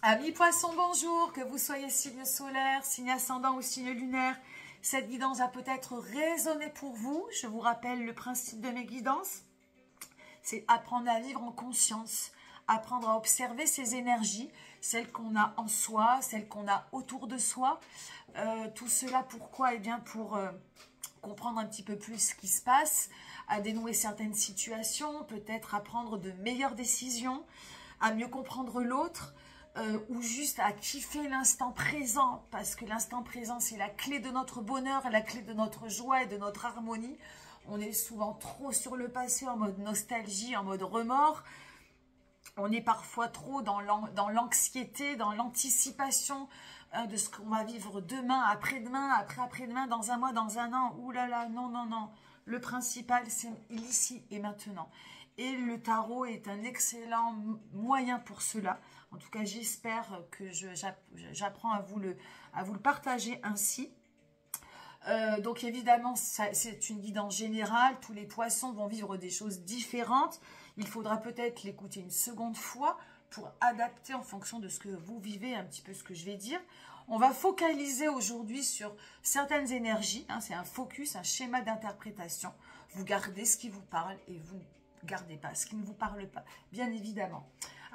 Amis poissons, bonjour, que vous soyez signe solaire, signe ascendant ou signe lunaire, cette guidance va peut-être résonner pour vous. Je vous rappelle le principe de mes guidances, c'est apprendre à vivre en conscience, apprendre à observer ses énergies, celles qu'on a en soi, celles qu'on a autour de soi. Tout cela pourquoi? Eh bien pour comprendre un petit peu plus ce qui se passe, à dénouer certaines situations, peut-être à prendre de meilleures décisions, à mieux comprendre l'autre, ou juste à kiffer l'instant présent, parce que l'instant présent, c'est la clé de notre bonheur, la clé de notre joie et de notre harmonie. On est souvent trop sur le passé, en mode nostalgie, en mode remords. On est parfois trop dans l'anxiété, dans l'anticipation de ce qu'on va vivre demain, après-demain, après-après-demain, dans un mois, dans un an. Ouh là là, non, non, non. Le principal, c'est ici et maintenant. Et le tarot est un excellent moyen pour cela. En tout cas, j'espère que j'apprends à vous le partager ainsi. Donc évidemment, c'est une guidance générale. Tous les poissons vont vivre des choses différentes. Il faudra peut-être l'écouter une seconde fois pour adapter en fonction de ce que vous vivez, un petit peu ce que je vais dire. On va focaliser aujourd'hui sur certaines énergies. Hein, c'est un focus, un schéma d'interprétation. Vous gardez ce qui vous parle et vous ne gardez pas ce qui ne vous parle pas, bien évidemment.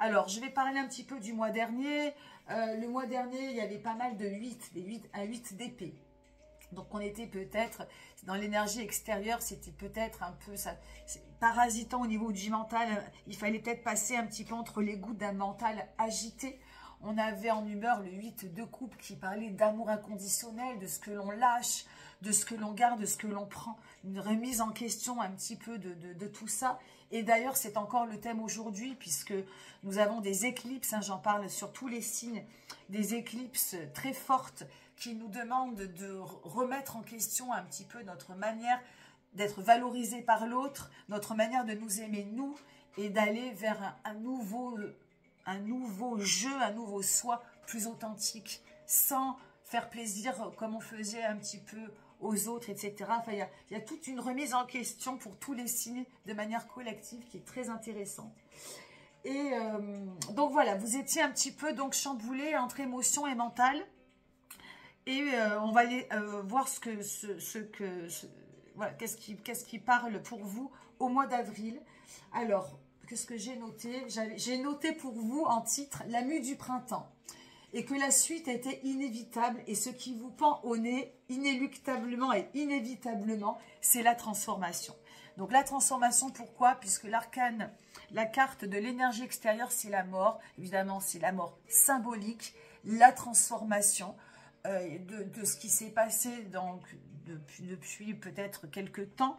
Alors, je vais parler un petit peu du mois dernier. Le mois dernier, il y avait pas mal de 8, des 8 à 8 d'épée. Donc, on était peut-être, dans l'énergie extérieure, c'était peut-être un peu ça, parasitant au niveau du mental. Il fallait peut-être passer un petit peu entre les gouttes d'un mental agité. On avait en humeur le 8 de coupe qui parlait d'amour inconditionnel, de ce que l'on lâche, de ce que l'on garde, de ce que l'on prend. Une remise en question un petit peu de tout ça. Et d'ailleurs, c'est encore le thème aujourd'hui puisque nous avons des éclipses, hein, j'en parle sur tous les signes, des éclipses très fortes qui nous demandent de remettre en question un petit peu notre manière d'être valorisé par l'autre, notre manière de nous aimer nous et d'aller vers un nouveau jeu, un nouveau soi plus authentique, sans faire plaisir comme on faisait un petit peu aux autres, etc. Enfin, il y a toute une remise en question pour tous les signes de manière collective qui est très intéressante. Et donc voilà, vous étiez un petit peu donc chamboulé entre émotion et mental. Et on va aller voir voilà, qu'est-ce qui parle pour vous au mois d'avril. Alors, qu'est-ce que j'ai noté? J'ai noté pour vous en titre la mue du printemps. Et que la suite était inévitable. Et ce qui vous pend au nez, inéluctablement et inévitablement, c'est la transformation. Donc la transformation, pourquoi? Puisque l'arcane, la carte de l'énergie extérieure, c'est la mort. Évidemment, c'est la mort symbolique, la transformation de ce qui s'est passé donc, depuis peut-être quelques temps.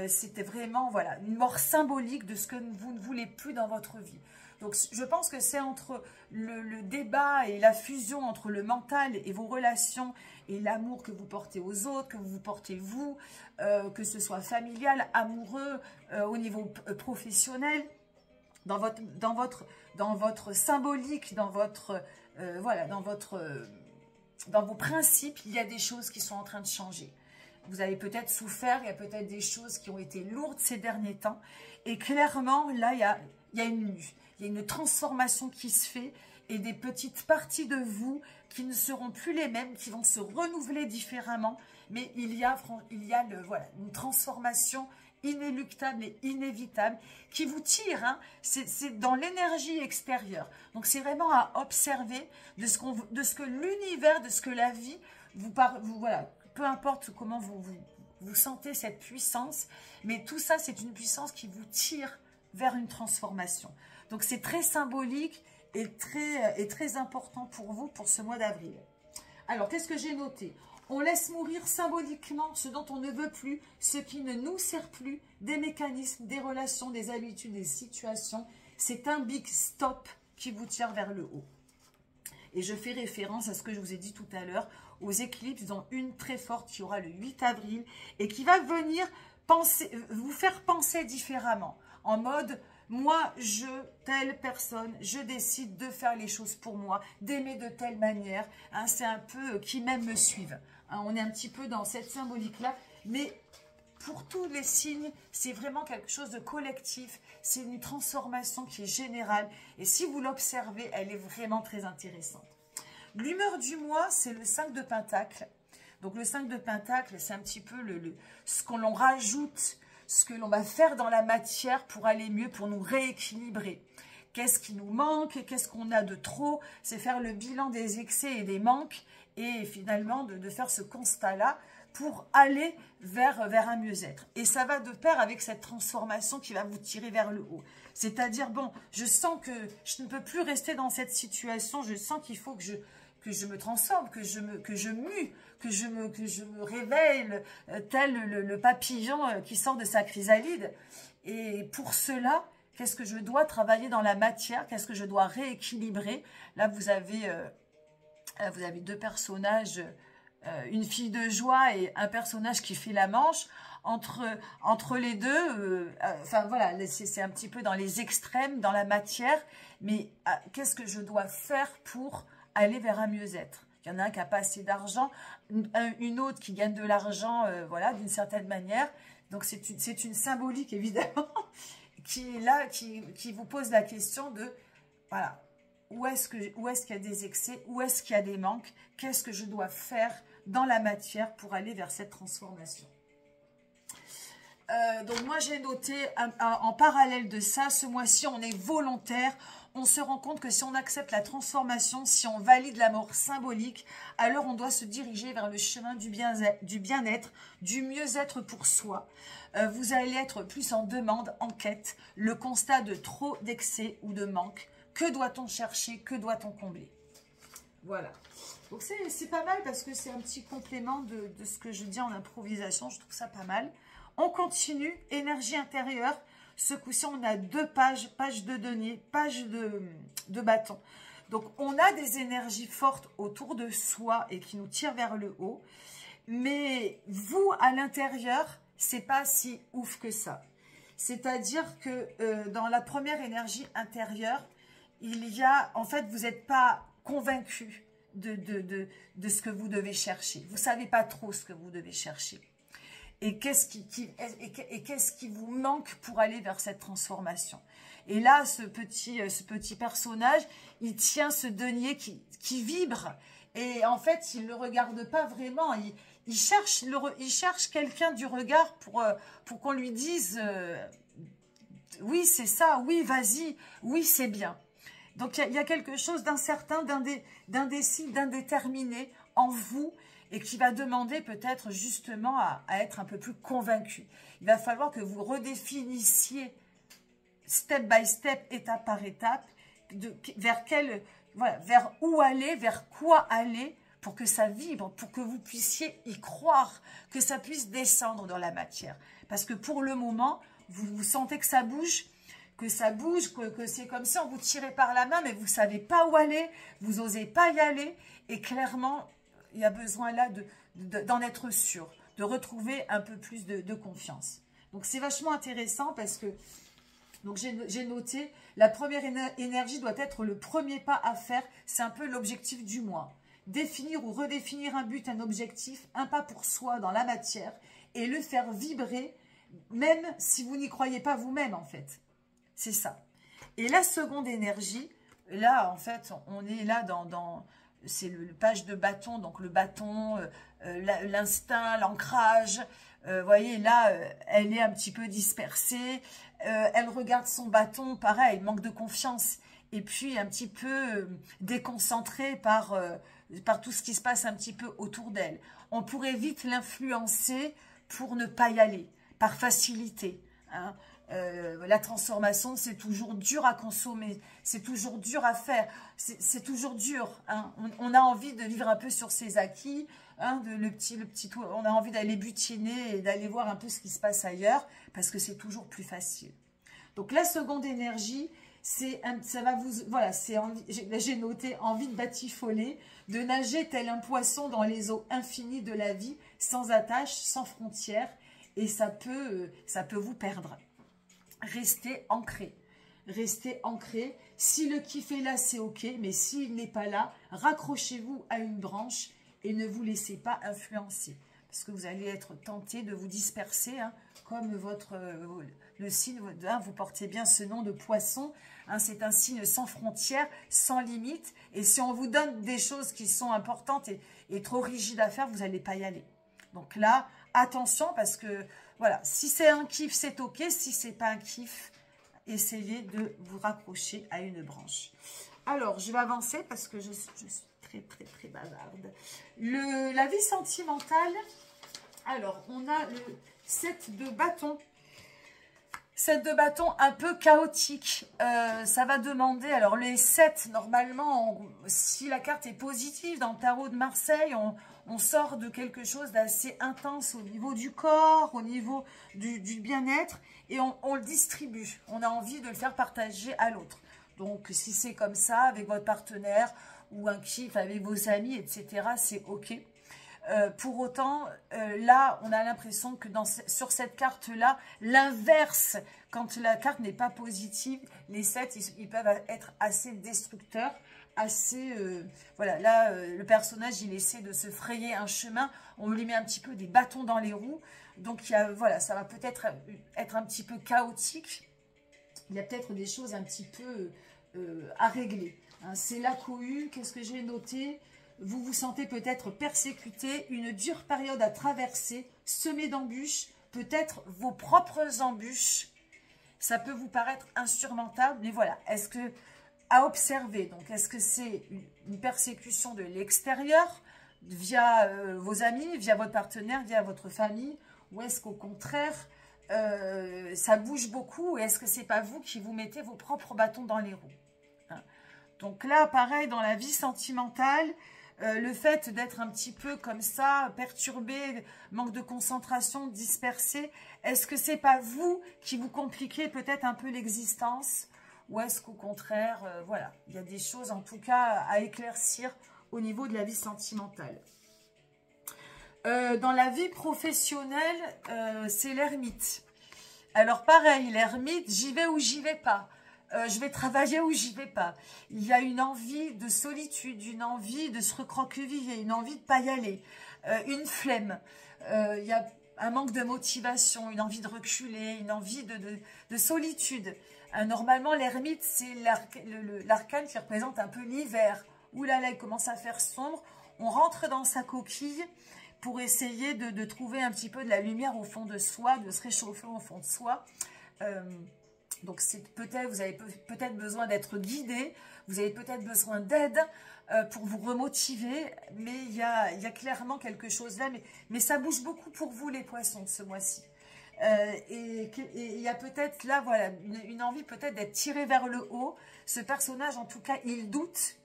C'était vraiment voilà, une mort symbolique de ce que vous ne voulez plus dans votre vie. Donc, je pense que c'est entre le débat et la fusion entre le mental et vos relations et l'amour que vous portez aux autres, que vous portez vous, que ce soit familial, amoureux, au niveau professionnel, dans votre symbolique, dans vos principes, il y a des choses qui sont en train de changer. Vous avez peut-être souffert, il y a peut-être des choses qui ont été lourdes ces derniers temps. Et clairement, là, il y a une transformation qui se fait et des petites parties de vous qui ne seront plus les mêmes, qui vont se renouveler différemment. Mais il y a une transformation inéluctable et inévitable qui vous tire. Hein. C'est dans l'énergie extérieure. Donc, c'est vraiment à observer de ce que l'univers, de ce que la vie voilà. Peu importe comment vous sentez cette puissance, mais tout ça, c'est une puissance qui vous tire vers une transformation. Donc, c'est très symbolique et très important pour vous pour ce mois d'avril. Alors, qu'est-ce que j'ai noté? On laisse mourir symboliquement ce dont on ne veut plus, ce qui ne nous sert plus, des mécanismes, des relations, des habitudes, des situations. C'est un big stop qui vous tire vers le haut. Et je fais référence à ce que je vous ai dit tout à l'heure, aux éclipses, dont une très forte qui aura le 8 avril et qui va venir vous faire penser différemment. En mode, moi, telle personne, je décide de faire les choses pour moi, d'aimer de telle manière. Hein, c'est un peu qui m'aime me suivent. Hein, on est un petit peu dans cette symbolique-là, mais pour tous les signes, c'est vraiment quelque chose de collectif. C'est une transformation qui est générale. Et si vous l'observez, elle est vraiment très intéressante. L'humeur du mois, c'est le 5 de Pentacle. Donc le 5 de Pentacle, c'est un petit peu ce qu'on l'on rajoute, ce que l'on va faire dans la matière pour aller mieux, pour nous rééquilibrer. Qu'est-ce qui nous manque? Qu'est-ce qu'on a de trop? C'est faire le bilan des excès et des manques et finalement de faire ce constat-là pour aller vers un mieux-être. Et ça va de pair avec cette transformation qui va vous tirer vers le haut. C'est-à-dire, bon, je sens que je ne peux plus rester dans cette situation, je sens qu'il faut que je me transforme, que je mue, que je me réveille, tel le papillon qui sort de sa chrysalide. Et pour cela, qu'est-ce que je dois travailler dans la matière? Qu'est-ce que je dois rééquilibrer? Là, vous avez deux personnages, une fille de joie et un personnage qui fait la manche. Entre les deux, enfin voilà, c'est un petit peu dans les extrêmes, dans la matière. Mais qu'est-ce que je dois faire pour aller vers un mieux-être? Il y en a un qui n'a pas assez d'argent, une autre qui gagne de l'argent, voilà, d'une certaine manière. Donc c'est une symbolique, évidemment, qui est là, qui vous pose la question de, voilà, où est-ce qu'il y a des excès, où est-ce qu'il y a des manques, qu'est-ce que je dois faire dans la matière pour aller vers cette transformation. Donc moi j'ai noté en parallèle de ça, ce mois-ci on est volontaire, on se rend compte que si on accepte la transformation, si on valide la mort symbolique, alors on doit se diriger vers le chemin du bien-être, du mieux-être pour soi. Vous allez être plus en demande, en quête, le constat de trop d'excès ou de manque. Que doit-on chercher? Que doit-on combler? Voilà. Donc c'est pas mal parce que c'est un petit complément de ce que je dis en improvisation. Je trouve ça pas mal. On continue. Énergie intérieure. Ce coup-ci, on a 2 pages. Page de denier, page de bâton. Donc, on a des énergies fortes autour de soi et qui nous tirent vers le haut. Mais vous, à l'intérieur, c'est pas si ouf que ça. C'est-à-dire que dans la première énergie intérieure, il y a, en fait, vous n'êtes pas convaincu de ce que vous devez chercher. Vous ne savez pas trop ce que vous devez chercher. Et qu'est-ce qui vous manque pour aller vers cette transformation? Et là, ce petit personnage, il tient ce denier qui vibre. Et en fait, il ne le regarde pas vraiment. Il cherche quelqu'un du regard pour qu'on lui dise oui, c'est ça, oui, vas-y, oui, c'est bien. Donc, il y a quelque chose d'incertain, d'indécis, d'indéterminé en vous et qui va demander peut-être justement à être un peu plus convaincu. Il va falloir que vous redéfinissiez step by step, étape par étape, vers où aller, vers quoi aller pour que ça vibre, pour que vous puissiez y croire, que ça puisse descendre dans la matière. Parce que pour le moment, vous sentez que ça bouge, que c'est comme si on vous tirait par la main, mais vous ne savez pas où aller, vous n'osez pas y aller. Et clairement, il y a besoin là d'en être sûr, de retrouver un peu plus de confiance. Donc, c'est vachement intéressant parce que j'ai noté, la première énergie doit être le premier pas à faire. C'est un peu l'objectif du mois. Définir ou redéfinir un but, un objectif, un pas pour soi dans la matière et le faire vibrer, même si vous n'y croyez pas vous-même, en fait. C'est ça. Et la seconde énergie, là, en fait, on est là c'est le page de bâton, donc le bâton, l'instinct, l'ancrage. Vous voyez, là, elle est un petit peu dispersée. Elle regarde son bâton, pareil, manque de confiance. Et puis, un petit peu déconcentrée par tout ce qui se passe un petit peu autour d'elle. On pourrait vite l'influencer pour ne pas y aller, par facilité. Hein. La transformation, c'est toujours dur à consommer, c'est toujours dur à faire, c'est toujours dur. Hein. On a envie de vivre un peu sur ses acquis, hein, on a envie d'aller butiner et d'aller voir un peu ce qui se passe ailleurs, parce que c'est toujours plus facile. Donc la seconde énergie, ça va vous, voilà, j'ai noté envie de batifoler, de nager tel un poisson dans les eaux infinies de la vie, sans attache, sans frontières, et ça peut vous perdre. Restez ancré. Restez ancré. Si le kiff est là, c'est ok. Mais s'il n'est pas là, raccrochez-vous à une branche et ne vous laissez pas influencer. parce que vous allez être tenté de vous disperser, hein, comme le signe, hein, vous portez bien ce nom de poisson, hein, c'est un signe sans frontières, sans limite, et si on vous donne des choses qui sont importantes et trop rigides à faire, vous n'allez pas y aller. Donc là, attention, parce que, voilà, si c'est un kiff, c'est ok, si c'est pas un kiff, essayez de vous raccrocher à une branche. Alors, je vais avancer, parce que je suis très bavarde. La vie sentimentale, alors, on a le 7 de bâton. 7 de bâton un peu chaotique. Ça va demander, alors les 7, normalement, si la carte est positive dans le tarot de Marseille, on sort de quelque chose d'assez intense au niveau du corps, au niveau du bien-être, et on le distribue. On a envie de le faire partager à l'autre. Donc, si c'est comme ça, avec votre partenaire, ou un kiff avec vos amis, etc., c'est ok. Pour autant, là, on a l'impression que sur cette carte-là, l'inverse, quand la carte n'est pas positive, les 7, ils peuvent être assez destructeurs, assez... voilà, là, le personnage, il essaie de se frayer un chemin, on lui met un petit peu des bâtons dans les roues, donc voilà, ça va peut-être être un petit peu chaotique, il y a peut-être des choses un petit peu à régler. Hein, c'est la cohue, qu'est-ce que j'ai noté ? Vous vous sentez peut-être persécuté, une dure période à traverser, semée d'embûches, peut-être vos propres embûches. Ça peut vous paraître insurmontable, mais voilà. Est-ce que, à observer, donc est-ce que c'est une persécution de l'extérieur, via vos amis, via votre partenaire, via votre famille, ou est-ce qu'au contraire, ça bouge beaucoup, et est-ce que c'est pas vous qui vous mettez vos propres bâtons dans les roues, hein? Donc là, pareil, dans la vie sentimentale, le fait d'être un petit peu comme ça, perturbé, manque de concentration, dispersé, est-ce que c'est pas vous qui vous compliquez peut-être un peu l'existence, ou est-ce qu'au contraire, voilà, il y a des choses en tout cas à éclaircir au niveau de la vie sentimentale. Dans la vie professionnelle, c'est l'ermite. Alors pareil, l'ermite, j'y vais ou j'y vais pas. Je vais travailler ou j'y vais pas. Il y a une envie de solitude, une envie de se recroqueviller, une envie de pas y aller, une flemme. Il y a un manque de motivation, une envie de reculer, une envie de solitude. Normalement, l'ermite, c'est l'arcane qui représente un peu l'hiver. Ouh là là, il commence à faire sombre. On rentre dans sa coquille pour essayer de trouver un petit peu de la lumière au fond de soi, de se réchauffer au fond de soi. Donc, vous avez peut-être besoin d'être guidé, vous avez peut-être besoin d'aide pour vous remotiver, mais il y a clairement quelque chose là, mais ça bouge beaucoup pour vous les poissons ce mois-ci. Et il y a peut-être là, voilà, une envie peut-être d'être tiré vers le haut. Ce personnage, en tout cas, il doute.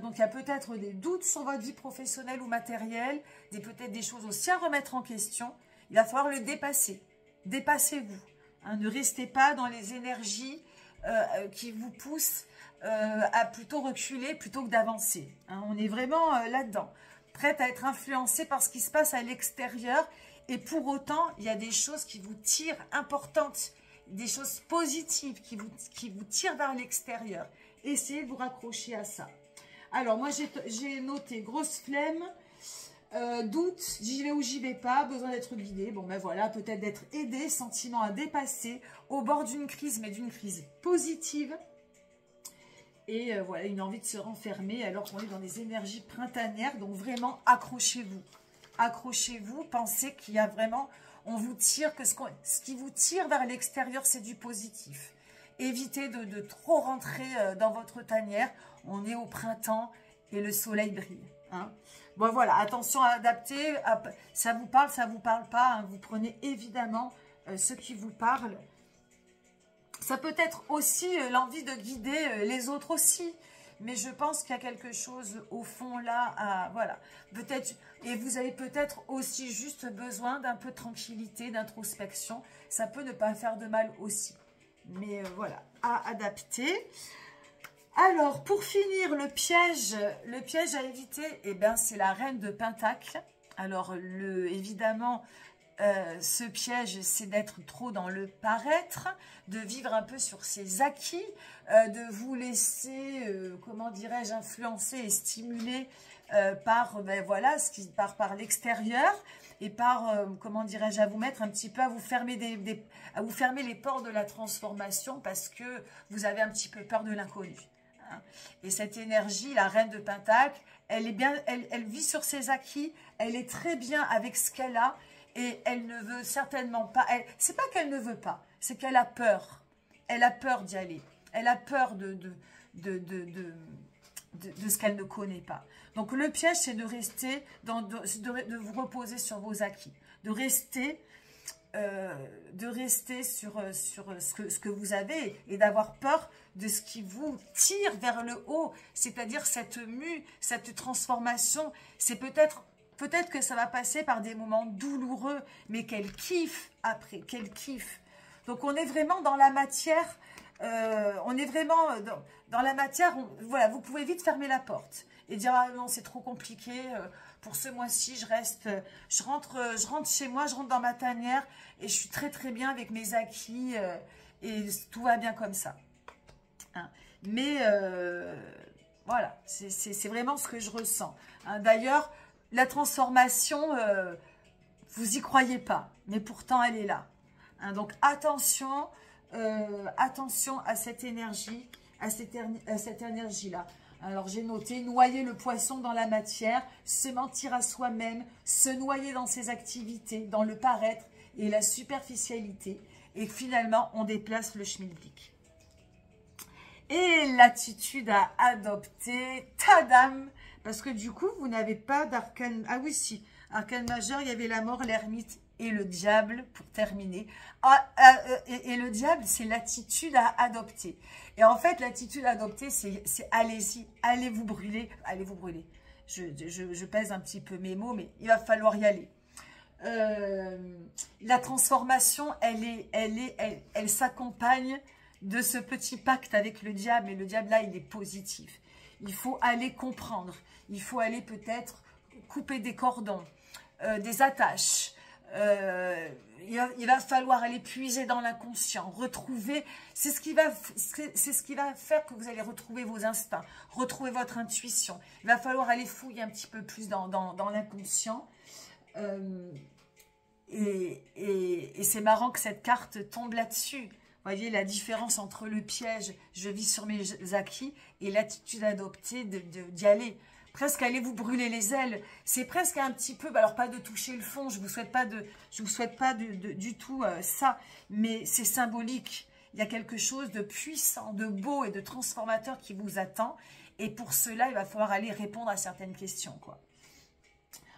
Donc, il y a peut-être des doutes sur votre vie professionnelle ou matérielle, peut-être des choses aussi à remettre en question. Il va falloir le dépasser. Dépassez-vous. Hein, ne restez pas dans les énergies qui vous poussent à plutôt reculer plutôt que d'avancer. Hein, on est vraiment là-dedans, prête à être influencée par ce qui se passe à l'extérieur. Et pour autant, il y a des choses qui vous tirent importantes, des choses positives qui vous tirent vers l'extérieur. Essayez de vous raccrocher à ça. Alors, moi, j'ai noté grosse flemme, doute, j'y vais ou j'y vais pas, besoin d'être guidé. Bon, ben voilà, peut-être d'être aidé, sentiment à dépasser, au bord d'une crise, mais d'une crise positive. Et voilà, une envie de se renfermer alors qu'on est dans des énergies printanières. Donc, vraiment, accrochez-vous. Accrochez-vous, pensez qu'il y a vraiment... On vous tire, que ce qui vous tire vers l'extérieur, c'est du positif. Évitez de trop rentrer dans votre tanière. On est au printemps et le soleil brille. Hein. Bon, voilà, attention à adapter. Ça vous parle pas. Hein. Vous prenez évidemment ce qui vous parle. Ça peut être aussi l'envie de guider les autres aussi. Mais je pense qu'il y a quelque chose au fond là. Voilà. Peut-être, et vous avez peut-être aussi juste besoin d'un peu de tranquillité, d'introspection. Ça peut ne pas faire de mal aussi. Mais voilà, à adapter. Alors, pour finir, le piège à éviter, eh ben, c'est la reine de Pentacle. Alors, évidemment, ce piège, c'est d'être trop dans le paraître, de vivre un peu sur ses acquis, de vous laisser, comment dirais-je, influencer et stimuler par, ben, voilà, par l'extérieur. et par, comment dirais-je, à vous mettre un petit peu, à vous fermer à vous fermer les portes de la transformation parce que vous avez un petit peu peur de l'inconnu. Hein. Et cette énergie, la reine de Pentacle, elle est bien, elle vit sur ses acquis, elle est très bien avec ce qu'elle a et elle ne veut certainement pas, c'est pas qu'elle ne veut pas, c'est qu'elle a peur. Elle a peur d'y aller. Elle a peur de ce qu'elle ne connaît pas. Donc le piège, c'est de rester, de vous reposer sur vos acquis, de rester sur ce que vous avez et d'avoir peur de ce qui vous tire vers le haut, c'est-à-dire cette mue, cette transformation. C'est peut-être que ça va passer par des moments douloureux, mais quel kiff après, quel kiff. Donc on est vraiment dans la matière. On est vraiment dans la matière, voilà, vous pouvez vite fermer la porte et dire ah non c'est trop compliqué, pour ce mois-ci je rentre chez moi, je rentre dans ma tanière et je suis très très bien avec mes acquis et tout va bien comme ça. Hein. Mais voilà, c'est vraiment ce que je ressens. Hein. D'ailleurs, la transformation, vous y croyez pas, mais pourtant elle est là. Hein. Donc attention. Attention à cette énergie, à cette énergie-là. Alors j'ai noté, noyer le poisson dans la matière, se mentir à soi-même, se noyer dans ses activités, dans le paraître et la superficialité. Et finalement, on déplace le schmilblick. Et l'attitude à adopter, tadam, parce que du coup, vous n'avez pas d'arcane. Ah oui, si, arcane majeur, il y avait la mort, l'ermite et le diable pour terminer. Et le diable, c'est l'attitude à adopter. Et en fait, l'attitude à adopter, c'est allez-y, allez vous brûler. Allez vous brûler. Je pèse un petit peu mes mots, mais il va falloir y aller. La transformation, elle s'accompagne de ce petit pacte avec le diable. Et le diable, là, il est positif. Il faut aller comprendre. Il faut aller peut-être couper des cordons, des attaches. Il va falloir aller puiser dans l'inconscient, retrouver, c'est ce qui va faire que vous allez retrouver vos instincts, retrouver votre intuition. Il va falloir aller fouiller un petit peu plus dans l'inconscient. Et c'est marrant que cette carte tombe là-dessus. Vous voyez la différence entre le piège, je vis sur mes acquis, et l'attitude adoptée d'y aller. Presque allez vous brûler les ailes. C'est presque un petit peu, alors pas de toucher le fond, je vous souhaite pas du tout ça, mais c'est symbolique. Il y a quelque chose de puissant, de beau et de transformateur qui vous attend. Et pour cela, il va falloir aller répondre à certaines questions, quoi.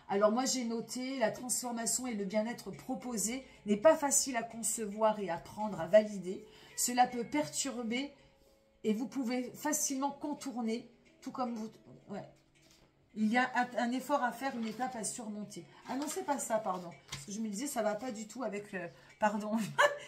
Alors moi, j'ai noté, la transformation et le bien-être proposé n'est pas facile à concevoir et à prendre, à valider. Cela peut perturber et vous pouvez facilement contourner, tout comme vous... Ouais. Il y a un effort à faire, une étape à surmonter. Ah non, c'est pas ça, pardon. Parce que je me disais, ça va pas du tout avec... pardon,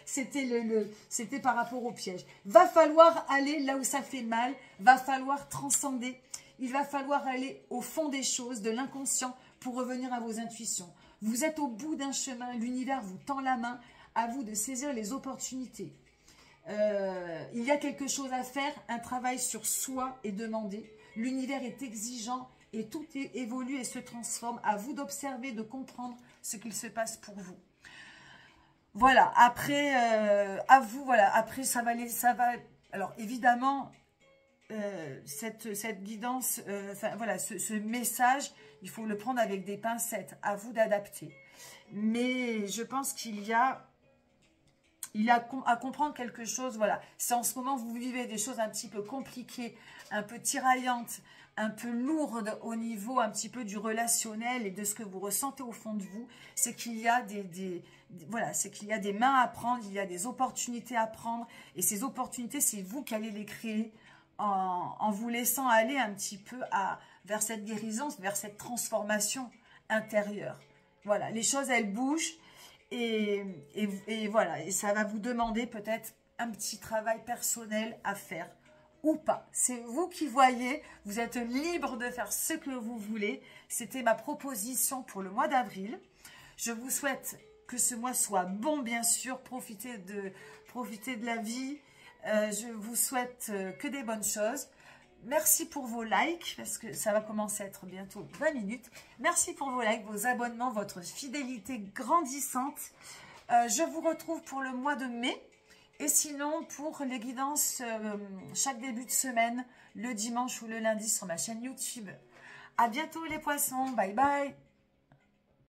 c'était par rapport au piège. Va falloir aller là où ça fait mal, va falloir transcender. Il va falloir aller au fond des choses, de l'inconscient, pour revenir à vos intuitions. Vous êtes au bout d'un chemin, l'univers vous tend la main, à vous de saisir les opportunités. Il y a quelque chose à faire, un travail sur soi est demandé. L'univers est exigeant et tout évolue et se transforme. À vous d'observer, de comprendre ce qu'il se passe pour vous. Voilà, après, à vous, voilà, après ça va... Alors évidemment, cette guidance, enfin voilà, ce message, il faut le prendre avec des pincettes, à vous d'adapter. Mais je pense qu'il y a à comprendre quelque chose, voilà. Si en ce moment vous vivez des choses un petit peu compliquées, un peu tiraillantes, un peu lourdes au niveau un petit peu du relationnel et de ce que vous ressentez au fond de vous, c'est qu'il y a voilà, c'est qu'il y a des mains à prendre, il y a des opportunités à prendre, et ces opportunités, c'est vous qui allez les créer en vous laissant aller un petit peu vers cette guérison, vers cette transformation intérieure. Voilà, les choses, elles bougent. Et voilà, et ça va vous demander peut-être un petit travail personnel à faire ou pas. C'est vous qui voyez, vous êtes libre de faire ce que vous voulez. C'était ma proposition pour le mois d'avril. Je vous souhaite que ce mois soit bon, bien sûr. Profitez de la vie. Je vous souhaite que des bonnes choses. Merci pour vos likes, parce que ça va commencer à être bientôt 20 minutes. Merci pour vos likes, vos abonnements, votre fidélité grandissante. Je vous retrouve pour le mois de mai. Et sinon, pour les guidances, chaque début de semaine, le dimanche ou le lundi sur ma chaîne YouTube. À bientôt les poissons, bye bye.